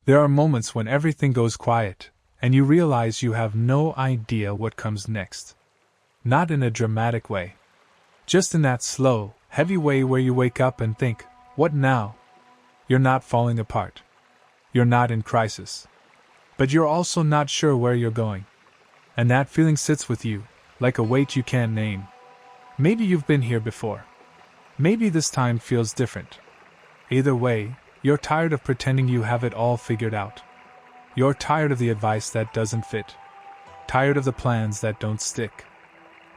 There are moments when everything goes quiet, and you realize you have no idea what comes next. Not in a dramatic way. Just in that slow, heavy way where you wake up and think, what now? You're not falling apart. You're not in crisis. But you're also not sure where you're going. And that feeling sits with you, like a weight you can't name. Maybe you've been here before. Maybe this time feels different. Either way, you're tired of pretending you have it all figured out. You're tired of the advice that doesn't fit. Tired of the plans that don't stick.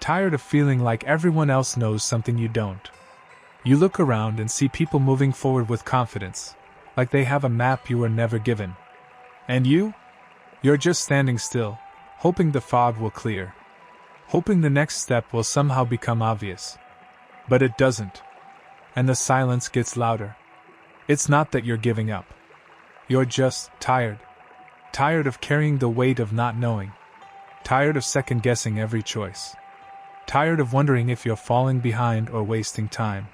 Tired of feeling like everyone else knows something you don't. You look around and see people moving forward with confidence, like they have a map you were never given. And you're just standing still, hoping the fog will clear. Hoping the next step will somehow become obvious. But it doesn't. And the silence gets louder. It's not that you're giving up. You're just tired. Tired of carrying the weight of not knowing. Tired of second-guessing every choice. Tired of wondering if you're falling behind or wasting time.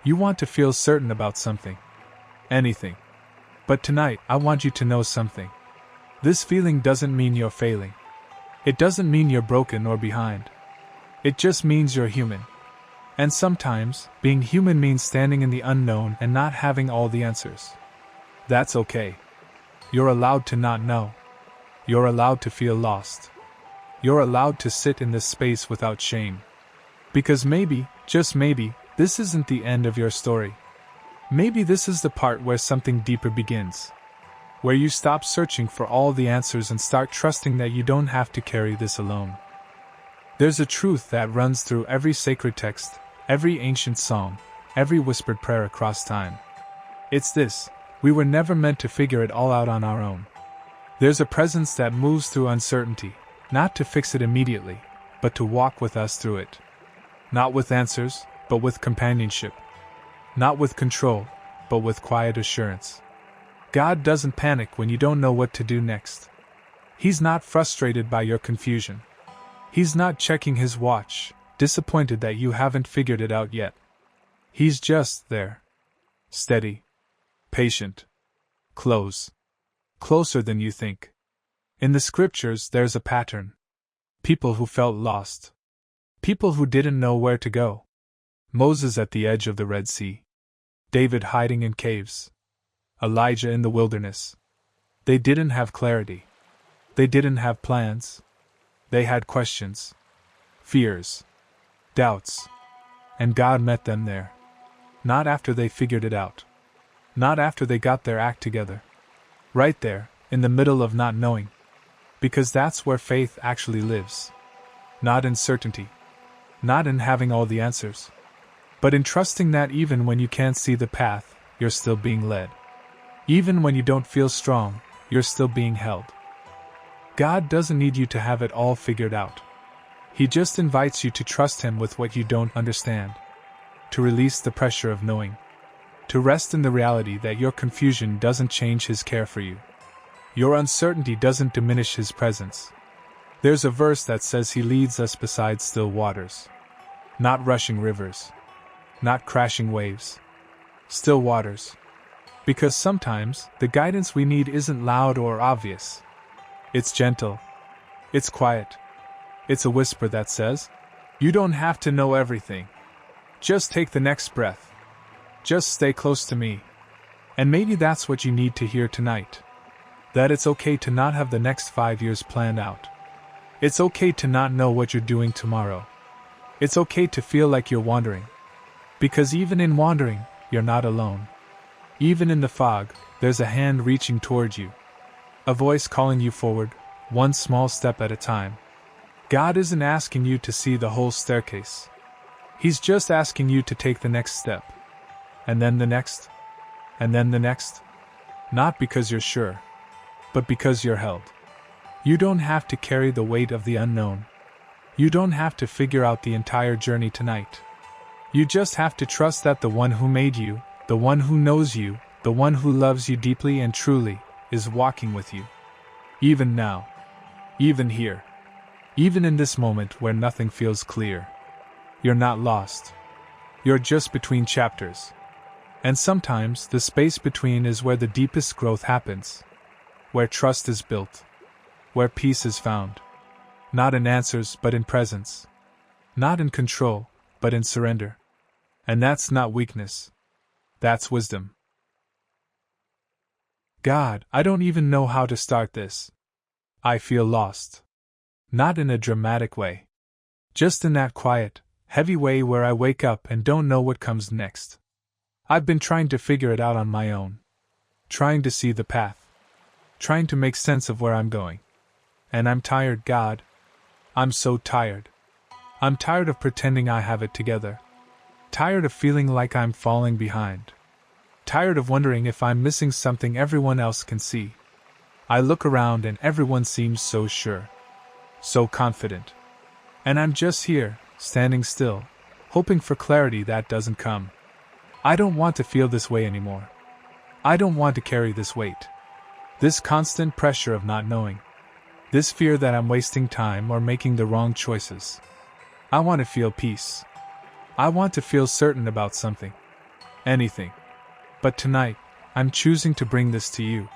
You want to feel certain about something. Anything. But tonight, I want you to know something. This feeling doesn't mean you're failing. It doesn't mean you're broken or behind. It just means you're human. And sometimes, being human means standing in the unknown and not having all the answers. That's okay. You're allowed to not know. You're allowed to feel lost. You're allowed to sit in this space without shame. Because maybe, just maybe, this isn't the end of your story. Maybe this is the part where something deeper begins. Where you stop searching for all the answers and start trusting that you don't have to carry this alone. There's a truth that runs through every sacred text, every ancient song, every whispered prayer across time. It's this: we were never meant to figure it all out on our own. There's a presence that moves through uncertainty, not to fix it immediately, but to walk with us through it. Not with answers, but with companionship. Not with control, but with quiet assurance. God doesn't panic when you don't know what to do next. He's not frustrated by your confusion. He's not checking his watch, disappointed that you haven't figured it out yet. He's just there. Steady. Patient. Close. Closer than you think. In the scriptures, there's a pattern. People who felt lost. People who didn't know where to go. Moses at the edge of the Red Sea. David hiding in caves. Elijah in the wilderness. They didn't have clarity. They didn't have plans. They had questions. Fears. Doubts. And God met them there. Not after they figured it out. Not after they got their act together. Right there, in the middle of not knowing. Because that's where faith actually lives. Not in certainty. Not in having all the answers. But in trusting that even when you can't see the path, you're still being led. Even when you don't feel strong, you're still being held. God doesn't need you to have it all figured out. He just invites you to trust Him with what you don't understand. To release the pressure of knowing. To rest in the reality that your confusion doesn't change His care for you. Your uncertainty doesn't diminish His presence. There's a verse that says He leads us beside still waters. Not rushing rivers. Not crashing waves. Still waters. Because sometimes, the guidance we need isn't loud or obvious. It's gentle. It's quiet. It's a whisper that says, you don't have to know everything. Just take the next breath. Just stay close to me. And maybe that's what you need to hear tonight. That it's okay to not have the next 5 years planned out. It's okay to not know what you're doing tomorrow. It's okay to feel like you're wandering. Because even in wandering, you're not alone. Even in the fog, there's a hand reaching toward you. A voice calling you forward, one small step at a time. God isn't asking you to see the whole staircase. He's just asking you to take the next step. And then the next. And then the next. Not because you're sure, but because you're held. You don't have to carry the weight of the unknown. You don't have to figure out the entire journey tonight. You just have to trust that the one who made you, the one who knows you, the one who loves you deeply and truly, is walking with you. Even now. Even here. Even in this moment where nothing feels clear. You're not lost. You're just between chapters. And sometimes the space between is where the deepest growth happens. where trust is built, where peace is found. Not in answers, but in presence. Not in control, but in surrender. And that's not weakness. That's wisdom. God, I don't even know how to start this. I feel lost. Not in a dramatic way. Just in that quiet, heavy way where I wake up and don't know what comes next. I've been trying to figure it out on my own. Trying to see the path. Trying to make sense of where I'm going. And I'm tired, God. I'm so tired. I'm tired of pretending I have it together. Tired of feeling like I'm falling behind. Tired of wondering if I'm missing something everyone else can see. I look around and everyone seems so sure. So confident. And I'm just here, standing still, hoping for clarity that doesn't come. I don't want to feel this way anymore. I don't want to carry this weight. This constant pressure of not knowing. This fear that I'm wasting time or making the wrong choices. I want to feel peace. I want to feel certain about something. Anything. But tonight, I'm choosing to bring this to you.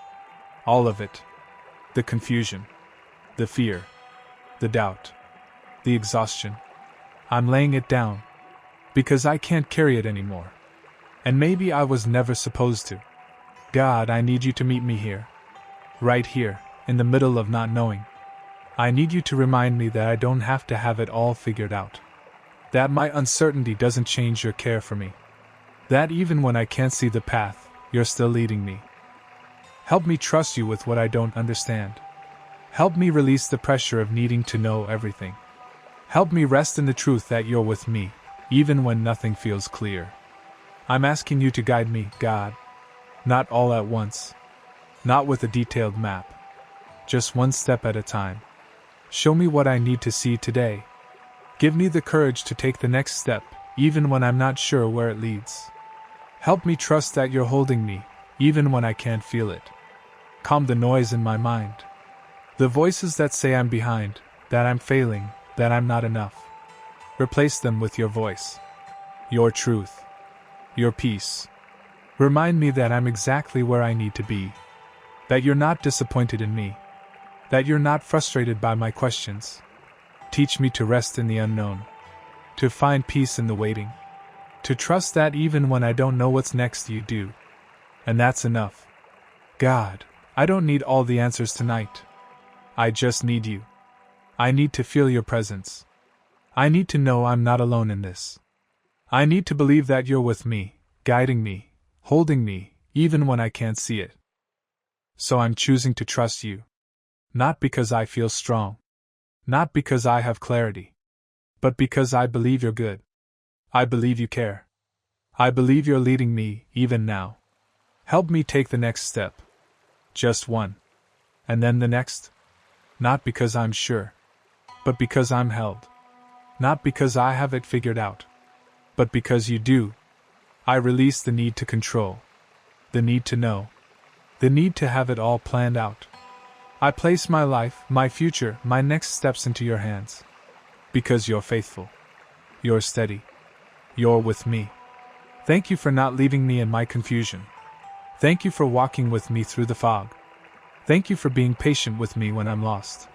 All of it. The confusion. The fear. The doubt. The exhaustion. I'm laying it down. Because I can't carry it anymore. And maybe I was never supposed to. God, I need you to meet me here. Right here, in the middle of not knowing. I need you to remind me that I don't have to have it all figured out. That my uncertainty doesn't change your care for me. That even when I can't see the path, you're still leading me. Help me trust you with what I don't understand. Help me release the pressure of needing to know everything. Help me rest in the truth that you're with me, even when nothing feels clear. I'm asking you to guide me, God. Not all at once. Not with a detailed map. Just one step at a time. Show me what I need to see today. Give me the courage to take the next step, even when I'm not sure where it leads. Help me trust that you're holding me, even when I can't feel it. Calm the noise in my mind. The voices that say I'm behind, that I'm failing, that I'm not enough. Replace them with your voice. Your truth. Your peace. Remind me that I'm exactly where I need to be. That you're not disappointed in me. That you're not frustrated by my questions. Teach me to rest in the unknown. To find peace in the waiting. To trust that even when I don't know what's next, you do. And that's enough. God, I don't need all the answers tonight. I just need you. I need to feel your presence. I need to know I'm not alone in this. I need to believe that you're with me, guiding me, holding me, even when I can't see it. So I'm choosing to trust you. Not because I feel strong. Not because I have clarity. But because I believe you're good. I believe you care. I believe you're leading me, even now. Help me take the next step. Just one. And then the next. Not because I'm sure. But because I'm held. Not because I have it figured out. But because you do. I release the need to control. The need to know. The need to have it all planned out. I place my life, my future, my next steps into your hands. Because you're faithful. You're steady. You're with me. Thank you for not leaving me in my confusion. Thank you for walking with me through the fog. Thank you for being patient with me when I'm lost.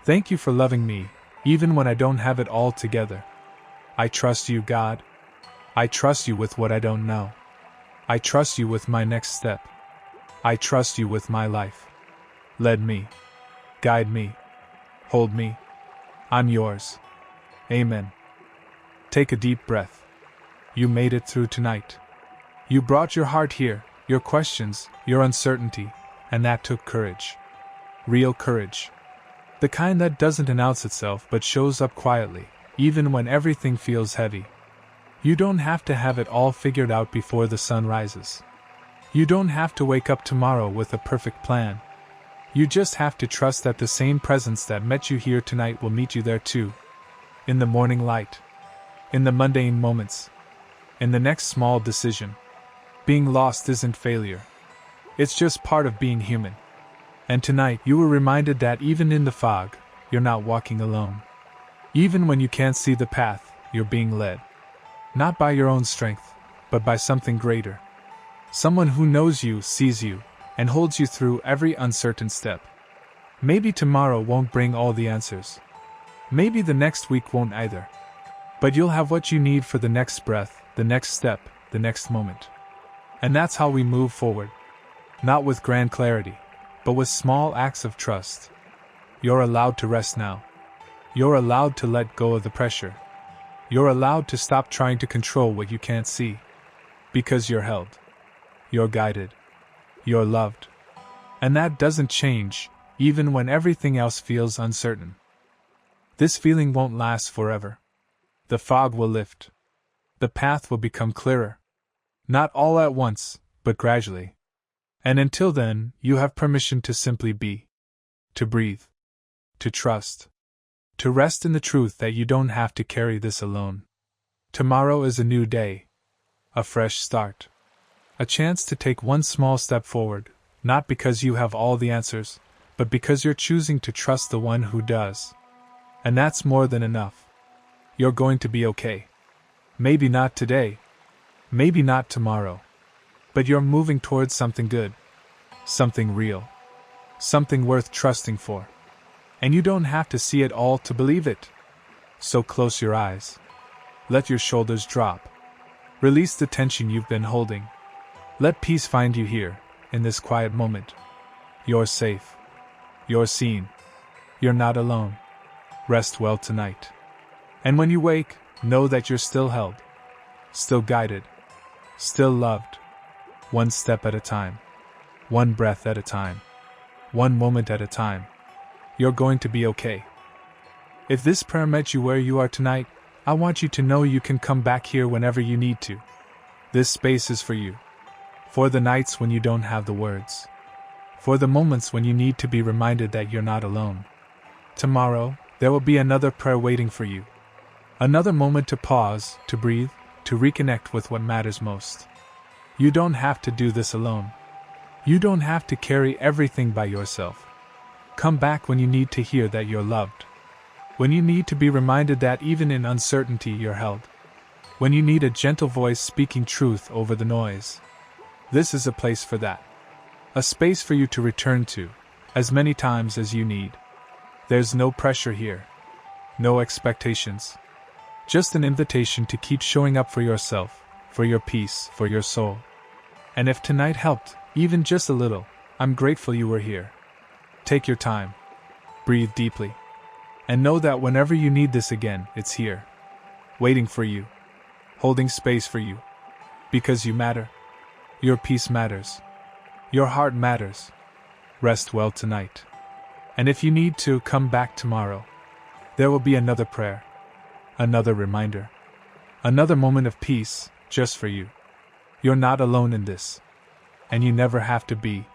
Thank you for loving me, even when I don't have it all together. I trust you, God. I trust you with what I don't know. I trust you with my next step. I trust you with my life. Lead me. Guide me. Hold me. I'm yours. Amen. Take a deep breath. You made it through tonight. You brought your heart here, your questions, your uncertainty, and that took courage. Real courage. The kind that doesn't announce itself but shows up quietly, even when everything feels heavy. You don't have to have it all figured out before the sun rises. You don't have to wake up tomorrow with a perfect plan. You just have to trust that the same presence that met you here tonight will meet you there too. In the morning light. In the mundane moments. In the next small decision. Being lost isn't failure. It's just part of being human. And tonight you were reminded that even in the fog, you're not walking alone. Even when you can't see the path, you're being led. Not by your own strength, but by something greater. Someone who knows you, sees you, and holds you through every uncertain step. Maybe tomorrow won't bring all the answers. Maybe the next week won't either. But you'll have what you need for the next breath, the next step, the next moment. And that's how we move forward. Not with grand clarity, but with small acts of trust. You're allowed to rest now. You're allowed to let go of the pressure. You're allowed to stop trying to control what you can't see. Because you're held. You're guided. You're loved. And that doesn't change, even when everything else feels uncertain. This feeling won't last forever. The fog will lift. The path will become clearer. Not all at once, but gradually. And until then, you have permission to simply be. To breathe. To trust. To rest in the truth that you don't have to carry this alone. Tomorrow is a new day. A fresh start. A chance to take one small step forward, not because you have all the answers, but because you're choosing to trust the one who does. And that's more than enough. You're going to be okay. Maybe not today. Maybe not tomorrow. But you're moving towards something good. Something real. Something worth trusting for. And you don't have to see it all to believe it. So close your eyes. Let your shoulders drop. Release the tension you've been holding. Let peace find you here, in this quiet moment. You're safe. You're seen. You're not alone. Rest well tonight. And when you wake, know that you're still held. Still guided. Still loved. One step at a time. One breath at a time. One moment at a time. You're going to be okay. If this prayer met you where you are tonight, I want you to know you can come back here whenever you need to. This space is for you. For the nights when you don't have the words. For the moments when you need to be reminded that you're not alone. Tomorrow, there will be another prayer waiting for you. Another moment to pause, to breathe, to reconnect with what matters most. You don't have to do this alone. You don't have to carry everything by yourself. Come back when you need to hear that you're loved. When you need to be reminded that even in uncertainty you're held. When you need a gentle voice speaking truth over the noise. This is a place for that. A space for you to return to, as many times as you need. There's no pressure here. No expectations. Just an invitation to keep showing up for yourself, for your peace, for your soul. And if tonight helped, even just a little, I'm grateful you were here. Take your time. Breathe deeply. And know that whenever you need this again, it's here. Waiting for you. Holding space for you. Because you matter. Your peace matters. Your heart matters. Rest well tonight. And if you need to, come back tomorrow. There will be another prayer. Another reminder. Another moment of peace, just for you. You're not alone in this. And you never have to be.